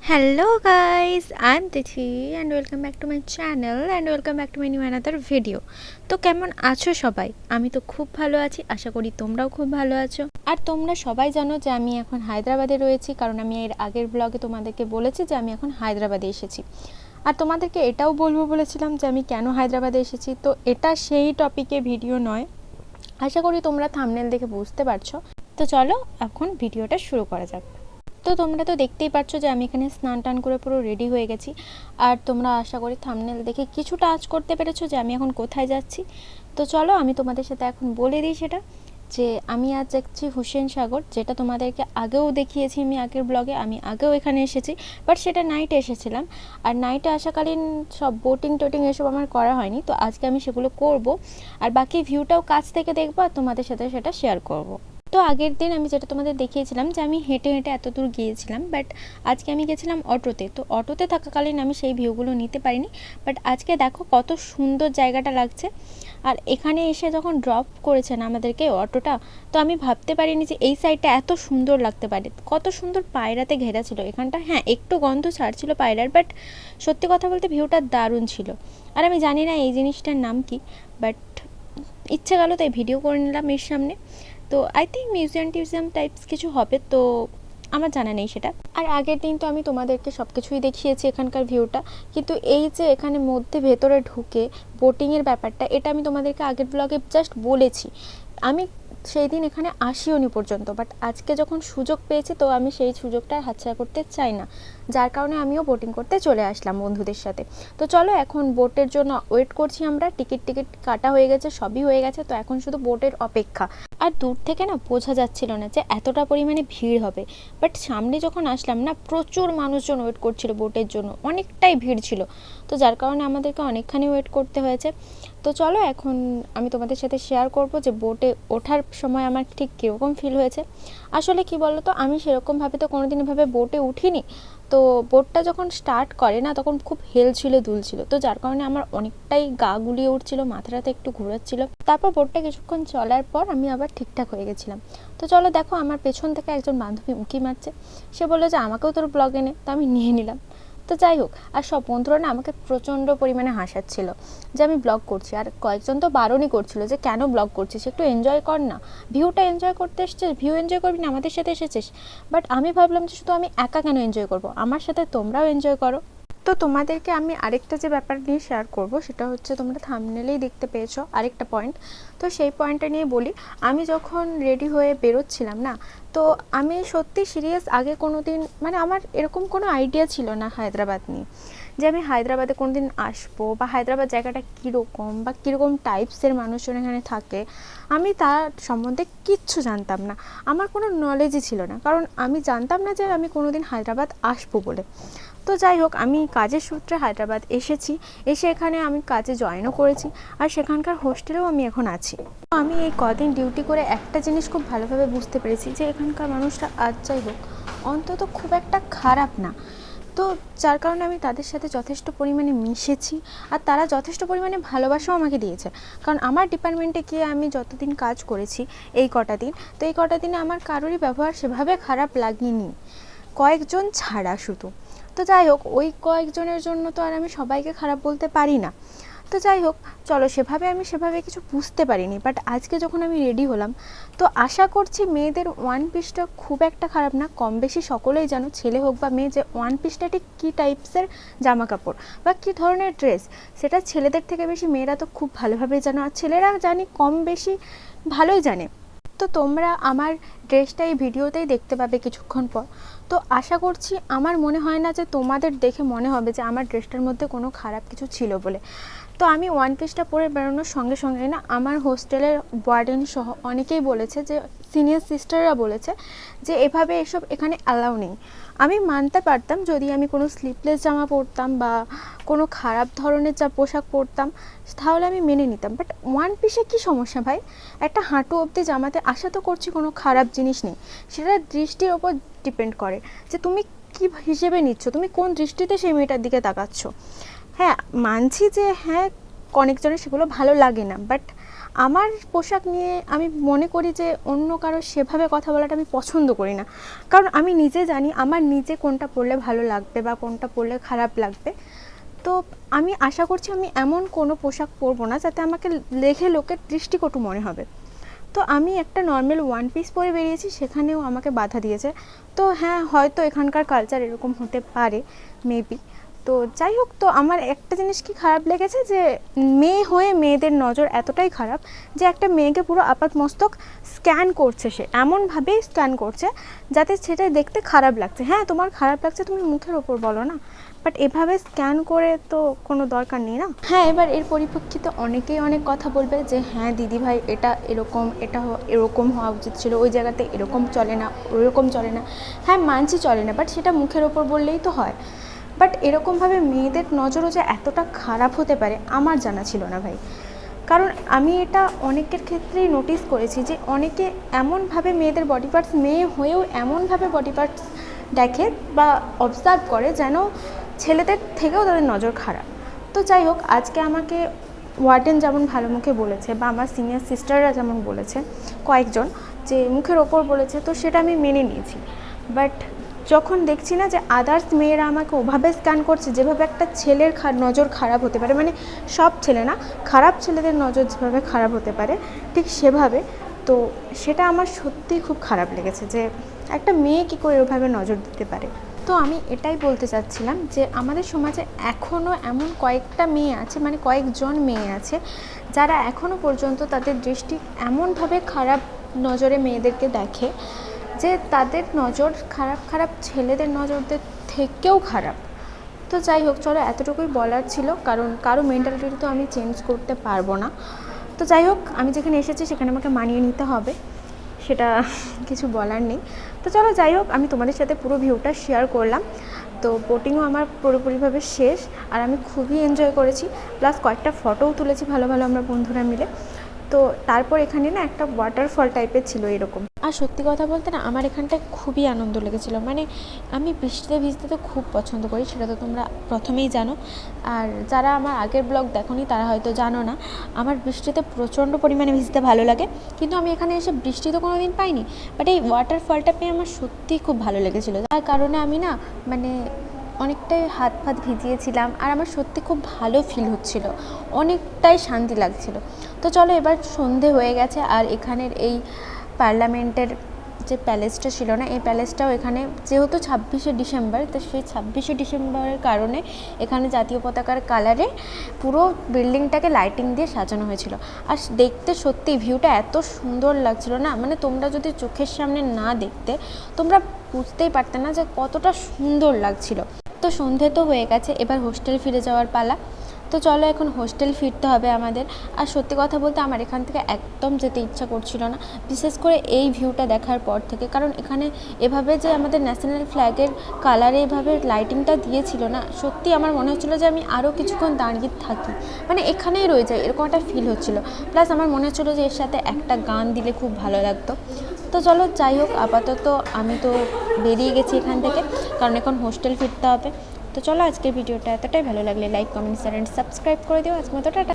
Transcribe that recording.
Hello guys, I'm Tithi and welcome back to my channel and welcome back to my new another video. তো কেমন আছো সবাই? আমি তো খুব ভালো আছি, আশা করি তোমরাও খুব ভালো আছো। আর তোমরা সবাই জানো যে আমি এখন হায়দ্রাবাদে রয়েছি, কারণ আমি এর আগের ব্লগে তোমাদেরকে বলেছি যে আমি এখন হায়দ্রাবাদে এসেছি। আর তোমাদেরকে এটাও বলবো বলেছিলাম যে আমি কেন হায়দ্রাবাদে এসেছি। তো এটা সেই টপিকে ভিডিও নয়, আশা করি তোমরা থাম্বনেল দেখে বুঝতে পারছো। তো চলো এখন ভিডিওটা শুরু করা যাক। তো তোমরা তো দেখতেই পাচ্ছ যে আমি এখানে স্নান টান করে পুরো রেডি হয়ে গেছি। আর তোমরা আশা করি থাম্বনেল দেখে কিছুটা আঁচ করতে পেরেছো যে আমি এখন কোথায় যাচ্ছি। তো চলো আমি তোমাদের সাথে এখন বলে দিই সেটা, যে আমি আজ যাচ্ছি হুসেন সাগর, যেটা তোমাদেরকে আগেও দেখিয়েছি আমি আগের ব্লগে। আমি আগেও এখানে এসেছি, বাট সেটা নাইটে এসেছিলাম। আর নাইটে আসাকালীন সব বোটিং টোটিং এসব আমার করা হয়নি, তো আজকে আমি সেগুলো করব। আর বাকি ভিউটাও কাছ থেকে দেখবো আর তোমাদের সাথে সেটা শেয়ার করব। তো আগের দিন আমি যেটা তোমাদের দেখিয়েছিলাম যে আমি হেঁটে হেঁটে এত দূর গিয়েছিলাম, বাট আজকে আমি গেছিলাম অটোতে। তো অটোতে থাকাকালীন আমি সেই ভিউগুলো নিতে পারিনি, বাট আজকে দেখো কত সুন্দর জায়গাটা লাগছে। আর এখানে এসে যখন ড্রপ করেছেন আমাদেরকে অটোটা, তো আমি ভাবতে পারিনি যে এই সাইডটা এত সুন্দর লাগতে পারে। কত সুন্দর পায়রাতে ঘেরা ছিল এখানটা। হ্যাঁ, একটু গন্ধ ছাড়ছিল পায়রার, বাট সত্যি কথা বলতে ভিউটা দারুণ ছিল। আর আমি জানি না এই জিনিসটার নাম কি, বাট ইচ্ছে গেল তাই ভিডিও করে নিলাম এর সামনে। তো আই থিঙ্ক মিউজিয়াম টাইপস কিছু হবে, তো আমার জানা নেই সেটা। আর আগের দিন তো আমি তোমাদেরকে সব কিছুই দেখিয়েছি এখানকার ভিউটা, কিন্তু এই যে এখানে মধ্যে ভেতরে ঢুকে বোটিংয়ের ব্যাপারটা, এটা আমি তোমাদেরকে আগের ব্লগে জাস্ট বলেছি। আমি সেই দিন এখানে আসিওনি পর্যন্ত, বাট আজকে যখন সুযোগ পেয়েছি তো আমি সেই সুযোগটা হাতছাড়া করতে চাই না, যার কারণে আমিও বোটিং করতে চলে আসলাম বন্ধুদের সাথে। তো চলো এখন বোটের জন্য ওয়েট করছি আমরা। টিকিট কাটা হয়ে গেছে, সবই হয়ে গেছে, তো এখন শুধু বোটের অপেক্ষা। আর দূর থেকে না বোঝা যাচ্ছিল না যে এতটা পরিমাণে ভিড় হবে, বাট সামনে যখন আসলাম না, প্রচুর মানুষজন ওয়েট করছিল বোটের জন্য, অনেকটাই ভিড় ছিল। তো যার কারণে আমাদেরকে অনেকখানি ওয়েট করতে হয়েছে। তো চলো এখন আমি তোমাদের সাথে শেয়ার করব যে বোটে ওঠার সময় আমার ঠিক কীরকম ফিল হয়েছে। আসলে কি বলো তো, আমি সেরকমভাবে তো কোনোদিন এভাবে বোটে উঠিনি। তো বোটটা যখন স্টার্ট করে না, তখন খুব হেলছিল দুলছিল, তো যার কারণে আমার অনেকটাই গা গুলিয়ে উঠছিল, মাথাটাতে একটু ঘোরাচ্ছিল। তারপর বোটটা কিছুক্ষণ চলার পর আমি আবার ঠিকঠাক হয়ে গেছিলাম। তো চলো দেখো, আমার পেছন থেকে একজন বান্ধবী উঁকি মারছে। সে বললো যে আমাকেও তোর ব্লগে নে, তো আমি নিয়ে নিলাম। তো যাই হোক, আর সব বন্ধুরা না আমাকে প্রচণ্ড পরিমাণে হাসাচ্ছিল যে আমি ব্লগ করছি। আর কয়েকজন তো বারণই করছিল যে কেন ব্লগ করছিস, একটু এনজয় কর না, ভিউটা এনজয় করতে এসেছিস, ভিউ এনজয় করবি না, আমাদের সাথে এসেছিস। বাট আমি ভাবলাম যে শুধু আমি একা কেন এনজয় করব, আমার সাথে তোমরাও এনজয় করো। তো তোমাদেরকে আমি আরেকটা যে ব্যাপার নিয়ে শেয়ার করব, সেটা হচ্ছে তোমরা থাম্বনেলেই দেখতে পেয়েছো আরেকটা পয়েন্ট। তো সেই পয়েন্টটা নিয়ে বলি। আমি যখন রেডি হয়ে বেরোচ্ছিলাম না, তো আমি সত্যি সিরিয়াস আগে কোনো দিন, মানে আমার এরকম কোনো আইডিয়া ছিল না হায়দ্রাবাদ নিয়ে, যে আমি হায়দ্রাবাদে কোনো দিন আসবো, বা হায়দ্রাবাদ জায়গাটা কীরকম বা কীরকম টাইপসের মানুষজন এখানে থাকে, আমি তার সম্বন্ধে কিচ্ছু জানতাম না। আমার কোনো নলেজই ছিল না, কারণ আমি জানতাম না যে আমি কোনো দিন হায়দ্রাবাদ আসবো বলে। তো যাই হোক, আমি কাজের সূত্রে হায়দ্রাবাদ এসেছি, এসে এখানে আমি কাজে জয়েনও করেছি, আর সেখানকার হোস্টেলেও আমি এখন আছি। আমি এই কদিন ডিউটি করে একটা জিনিস খুব ভালোভাবে বুঝতে পেরেছি, যে এখানকার মানুষরা আজ যাই হোক অন্তত খুব একটা খারাপ না। তো যার কারণে আমি তাদের সাথে যথেষ্ট পরিমাণে মিশেছি, আর তারা যথেষ্ট পরিমাণে ভালোবাসাও আমাকে দিয়েছে। কারণ আমার ডিপার্টমেন্টে গিয়ে আমি যতদিন কাজ করেছি এই কটা দিন, তো এই কটা দিনে আমার কারোরই ব্যবহার সেভাবে খারাপ লাগেনি, কয়েকজন ছাড়া শুধু। তো যাই হোক, ওই কয়েকজনের জন্য তো আর আমি সবাইকে খারাপ বলতে পারি না। তো যাই হোক, চলো আমি সেভাবে কিছু বুঝতে পারিনি, বাট আজকে যখন আমি রেডি হলাম, তো আশা করছি মেয়েদের ওয়ান পিসটা খুব একটা খারাপ না। কম বেশি সকলেই জানো, ছেলে হোক বা মেয়ে, যে ওয়ান পিসটা ঠিক কী টাইপসের জামা কাপড় বা কী ধরনের ড্রেস, সেটা ছেলেদের থেকে বেশি মেয়েরা তো খুব ভালোভাবেই জানো, আর ছেলেরা জানি কম বেশি ভালোই জানে। তো তোমরা আমার ড্রেসটা এই ভিডিওতেই দেখতে পাবে কিছুক্ষণ পর। তো আশা করছি, আমার মনে হয় না যে তোমাদের দেখে মনে হবে যে আমার ড্রেসটার মধ্যে কোনো খারাপ কিছু ছিল বলে। তো আমি ওয়ান পিসটা পরে বেরোনোর সঙ্গে সঙ্গে না, আমার হোস্টেলের ওয়ার্ডেন সহ অনেকেই বলেছে, যে সিনিয়র সিস্টাররা বলেছে যে এভাবে এসব এখানে অ্যালাউ নেই। আমি মানতে পারতাম যদি আমি কোনো স্লিভলেস জামা পরতাম বা কোনো খারাপ ধরনের যা পোশাক পরতাম, তাহলে আমি মেনে নিতাম। বাট ওয়ান পিসে কী সমস্যা ভাই? একটা হাঁটু অবধি জামাতে আশা তো করছি কোনো খারাপ জিনিস নেই। সেটা দৃষ্টির ওপর ডিপেন্ড করে যে তুমি কী হিসেবে নিচ্ছ, তুমি কোন দৃষ্টিতে সেই মেয়েটার দিকে তাকাচ্ছ। হ্যাঁ, মানছি যে হ্যাঁ অনেকজনের সেগুলো ভালো লাগে না, বাট আমার পোশাক নিয়ে আমি মনে করি যে অন্য কারো সেভাবে কথা বলাটা আমি পছন্দ করি না, কারণ আমি নিজে জানি আমার নিজে কোনটা পরলে ভালো লাগবে বা কোনটা পরলে খারাপ লাগবে। তো আমি আশা করছি আমি এমন কোনো পোশাক পরবো না যাতে আমাকে দেখে লোকের দৃষ্টিকটু মনে হবে। তো আমি একটা নর্মাল ওয়ান পিস পরে বেরিয়েছি, সেখানেও আমাকে বাধা দিয়েছে। তো হ্যাঁ, হয়তো এখানকার কালচার এরকম হতে পারে, মেবি। তো যাই হোক, তো আমার একটা জিনিস কি খারাপ লেগেছে যে মেয়ে হয়ে মেয়েদের নজর এতটাই খারাপ যে একটা মেয়েকে পুরো আপাতমস্তক স্ক্যান করছে, সে এমনভাবেই স্ক্যান করছে যাতে সেটা দেখতে খারাপ লাগছে। হ্যাঁ, তোমার খারাপ লাগছে, তুমি মুখের ওপর বলো না, বাট এভাবে স্ক্যান করে তো কোনো দরকার নেই না। হ্যাঁ, এবার এর পরিপ্রেক্ষিতে অনেকেই অনেক কথা বলবে যে হ্যাঁ দিদি ভাই, এটা এরকম, এটা এরকম হওয়া উচিত ছিল, ওই জায়গাতে এরকম চলে না, ওইরকম চলে না। হ্যাঁ মানছি চলে না, বাট সেটা মুখের ওপর বললেই তো হয়। বাট এরকমভাবে মেয়েদের নজরও যে এতটা খারাপ হতে পারে আমার জানা ছিল না ভাই। কারণ আমি এটা অনেকের ক্ষেত্রেই নোটিস করেছি যে অনেকে এমনভাবে মেয়েদের বডি পার্টস, মেয়ে হয়েও এমনভাবে বডি পার্টস দেখে বা অবজার্ভ করে যেন ছেলেদের থেকেও তাদের নজর খারাপ। তো যাই হোক, আজকে আমাকে ওয়ার্ডেন যেমন ভালো মুখে বলেছে বা আমার সিনিয়র সিস্টাররা যেমন বলেছে কয়েকজন, যে মুখের ওপর বলেছে, তো সেটা আমি মেনে নিয়েছি। বাট যখন দেখছি না যে আদার্স মেয়েরা আমাকে ওভাবে স্ক্যান করছে যেভাবে একটা ছেলের নজর খারাপ হতে পারে, মানে সব ছেলে না, খারাপ ছেলেদের নজর যেভাবে খারাপ হতে পারে ঠিক সেভাবে, তো সেটা আমার সত্যিই খুব খারাপ লেগেছে যে একটা মেয়ে কী করে ওভাবে নজর দিতে পারে। তো আমি এটাই বলতে চাচ্ছিলাম যে আমাদের সমাজে এখনও এমন কয়েকটা মেয়ে আছে, মানে কয়েকজন মেয়ে আছে যারা এখনও পর্যন্ত তাদের দৃষ্টি এমনভাবে খারাপ নজরে মেয়েদেরকে দেখে যে তাদের নজর খারাপ খারাপ ছেলেদের নজরদের থেকেও খারাপ। তো যাই হোক, চলো এতটুকুই বলার ছিল, কারণ কারো মেন্টালিটি তো আমি চেঞ্জ করতে পারবো না। তো যাই হোক, আমি যেখানে এসেছি সেখানে আমাকে মানিয়ে নিতে হবে, সেটা কিছু বলার নেই। তো চলো যাই হোক, আমি তোমাদের সাথে পুরো ভিউটা শেয়ার করলাম। তো বোটিংও আমার পুরোপুরিভাবে শেষ, আর আমি খুবই এনজয় করেছি, প্লাস কয়েকটা ফটোও তুলেছি ভালো ভালো আমরা বন্ধুরা মিলে। তো তারপর এখানে না একটা ওয়াটারফল টাইপের ছিল এরকম। আর সত্যি কথা বলতে না, আমার এখানটায় খুবই আনন্দ লেগেছিলো। মানে আমি বৃষ্টিতে ভিজতে তো খুব পছন্দ করি, সেটা তো তোমরা প্রথমেই জানো। আর যারা আমার আগের ব্লগ দেখোনি তারা হয়তো জানো না, আমার বৃষ্টিতে প্রচণ্ড পরিমাণে ভিজতে ভালো লাগে। কিন্তু আমি এখানে এসে বৃষ্টি তো কোনো দিন পাইনি, বাট এই ওয়াটারফলটা পেয়ে আমার সত্যিই খুব ভালো লেগেছিলো। যার কারণে আমি না মানে অনেকটাই হাত ফাত ভিজিয়েছিলাম, আর আমার সত্যি খুব ভালো ফিল হচ্ছিল, অনেকটাই শান্তি লাগছিল। তো চলো, এবার সন্ধে হয়ে গেছে, আর এখানের এই পার্লামেন্টের যে প্যালেসটা ছিল না, এই প্যালেসটাও এখানে যেহেতু 26শে ডিসেম্বর, তো সেই 26শে ডিসেম্বরের কারণে এখানে জাতীয় পতাকার কালারে পুরো বিল্ডিংটাকে লাইটিং দিয়ে সাজানো হয়েছিল। আর দেখতে সত্যি ভিউটা এত সুন্দর লাগছিল না, মানে তোমরা যদি চোখের সামনে না দেখতে তোমরা বুঝতেই পারতে না যে কতটা সুন্দর লাগছিল। তো সন্ধে তো হয়ে গেছে, এবার হোস্টেল ফিরে যাওয়ার পালা। তো চলো, এখন হোস্টেল ফিরতে হবে আমাদের। আর সত্যি কথা বলতে আমার এখান থেকে একদম যেতে ইচ্ছা করছিল না, বিশেষ করে এই ভিউটা দেখার পর থেকে। কারণ এখানে এভাবে যে আমাদের ন্যাশনাল ফ্ল্যাগের কালারে এভাবে লাইটিংটা দিয়েছিল না, সত্যি আমার মনে হচ্ছিলো যে আমি আরও কিছুক্ষণ দাঁড়িয়ে থাকি, মানে এখানেই রয়ে যায়, এরকম একটা ফিল হচ্ছিলো। প্লাস আমার মনে হচ্ছিলো যে এর সাথে একটা গান দিলে খুব ভালো লাগতো। তো চলো যাই হোক, আপাতত আমি তো বেরিয়ে গেছি এখান থেকে, কারণ এখন হোস্টেল ফিরতে হবে। তো চলো, আজকের ভিডিওটা এতটাই, ভালো লাগলে like, comment, share and subscribe করে দিও। আজকের মতো টাটা।